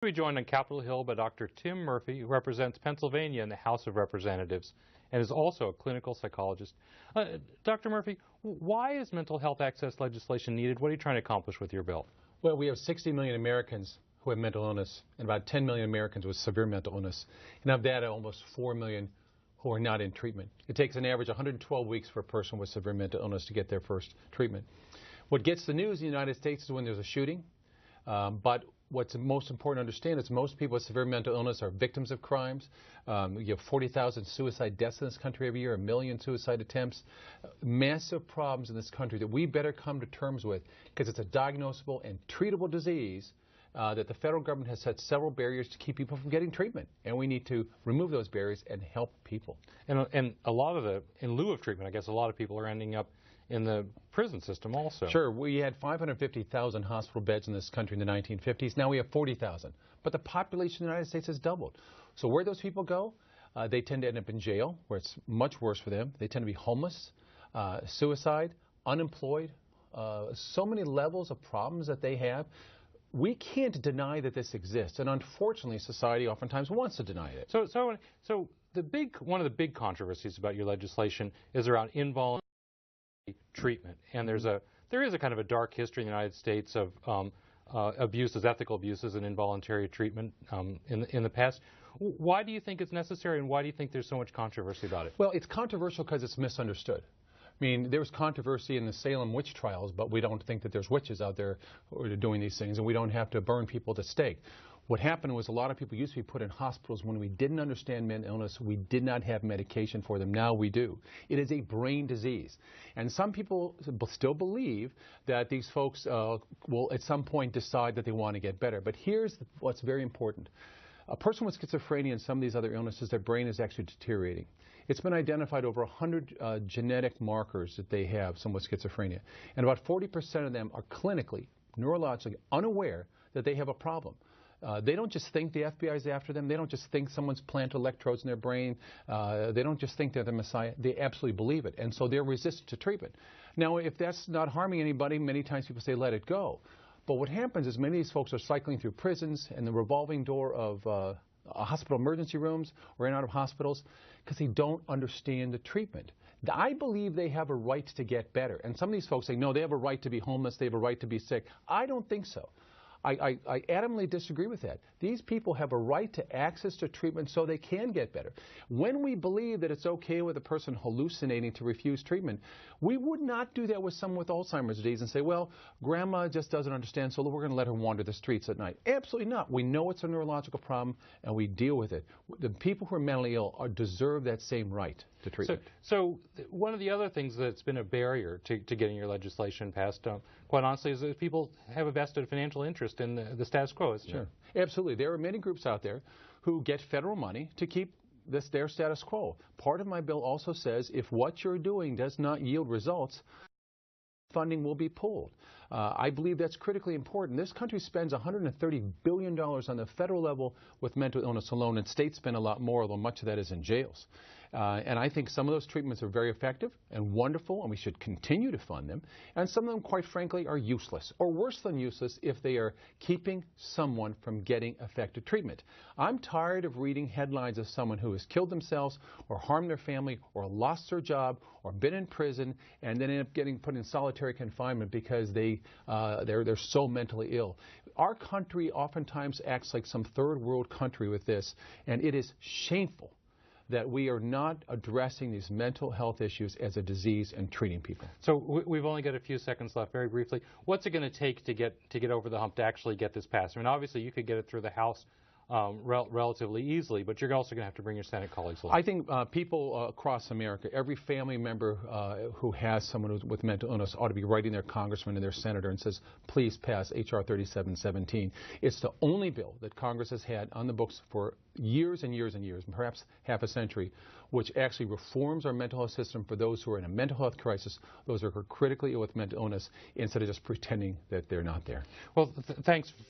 We joined on Capitol Hill by Dr. Tim Murphy, who represents Pennsylvania in the House of Representatives and is also a clinical psychologist. Dr. Murphy, why is mental health access legislation needed? What are you trying to accomplish with your bill? Well, we have 60 million Americans who have mental illness and about 10 million Americans with severe mental illness. And of that, almost 4 million who are not in treatment. It takes an average 112 weeks for a person with severe mental illness to get their first treatment. What gets the news in the United States is when there's a shooting. But what's most important to understand is most people with severe mental illness are victims of crimes. You have 40,000 suicide deaths in this country every year, 1 million suicide attempts. Massive problems in this country that we better come to terms with because it's a diagnosable and treatable disease that the federal government has set several barriers to keep people from getting treatment. And we need to remove those barriers and help people. And a lot of in lieu of treatment, I guess a lot of people are ending up in the prison system also. Sure. We had 550,000 hospital beds in this country in the 1950s. Now we have 40,000. But the population in the United States has doubled. So where those people go, they tend to end up in jail, where it's much worse for them. They tend to be homeless, suicide, unemployed, so many levels of problems that they have. We can't deny that this exists, and unfortunately, society oftentimes wants to deny it. So one of the big controversies about your legislation is around involuntary treatment, and there is a kind of a dark history in the United States of abuses, ethical abuses, and involuntary treatment in the past. Why do you think it's necessary, and why do you think there's so much controversy about it? Well, it's controversial because it's misunderstood. I mean, there was controversy in the Salem witch trials, but we don't think that there's witches out there who are doing these things, and we don't have to burn people to stake. What happened was a lot of people used to be put in hospitals when we didn't understand mental illness. We did not have medication for them. Now we do. It is a brain disease. And some people still believe that these folks will at some point decide that they want to get better. But here's what's very important. A person with schizophrenia and some of these other illnesses, their brain is actually deteriorating. It's been identified over 100 genetic markers that they have, some with schizophrenia. And about 40% of them are clinically, neurologically unaware that they have a problem. They don't just think the FBI is after them. They don't just think someone's planted electrodes in their brain. They don't just think they're the Messiah. They absolutely believe it. And so they're resistant to treatment. Now, if that's not harming anybody, many times people say, let it go. But what happens is many of these folks are cycling through prisons and the revolving door of hospital emergency rooms or in and out of hospitals because they don't understand the treatment. I believe they have a right to get better. And some of these folks say, no, they have a right to be homeless. They have a right to be sick. I don't think so. I adamantly disagree with that. These people have a right to access to treatment so they can get better. When we believe that it's okay with a person hallucinating to refuse treatment, we would not do that with someone with Alzheimer's disease and say, well, grandma just doesn't understand, so we're going to let her wander the streets at night. Absolutely not. We know it's a neurological problem, and we deal with it. The people who are mentally ill deserve that same right to treatment. So one of the other things that's been a barrier to getting your legislation passed, quite honestly, is that people have a vested financial interest in the status quo, isn't Sure. Absolutely. There are many groups out there who get federal money to keep their status quo. Part of my bill also says if what you're doing does not yield results, funding will be pulled. I believe that's critically important. This country spends $130 billion on the federal level with mental illness alone, and states spend a lot more, although much of that is in jails. And I think some of those treatments are very effective and wonderful, and we should continue to fund them. And some of them, quite frankly, are useless, or worse than useless if they are keeping someone from getting effective treatment. I'm tired of reading headlines of someone who has killed themselves or harmed their family or lost their job or been in prison and then end up getting put in solitary confinement because they're so mentally ill. Our country oftentimes acts like some third world country with this, and it is shameful that we are not addressing these mental health issues as a disease and treating people. So we've only got a few seconds left. Very briefly, what's it going to take to get over the hump to actually get this passed? I mean, obviously you could get it through the House relatively easily, but you're also going to have to bring your Senate colleagues along. I think people across America, every family member who has someone with mental illness ought to be writing their congressman and their senator and says, please pass H.R. 3717. It's the only bill that Congress has had on the books for years and years and years, perhaps half a century, which actually reforms our mental health system for those who are in a mental health crisis, those who are critically ill with mental illness, instead of just pretending that they're not there. Well, thanks.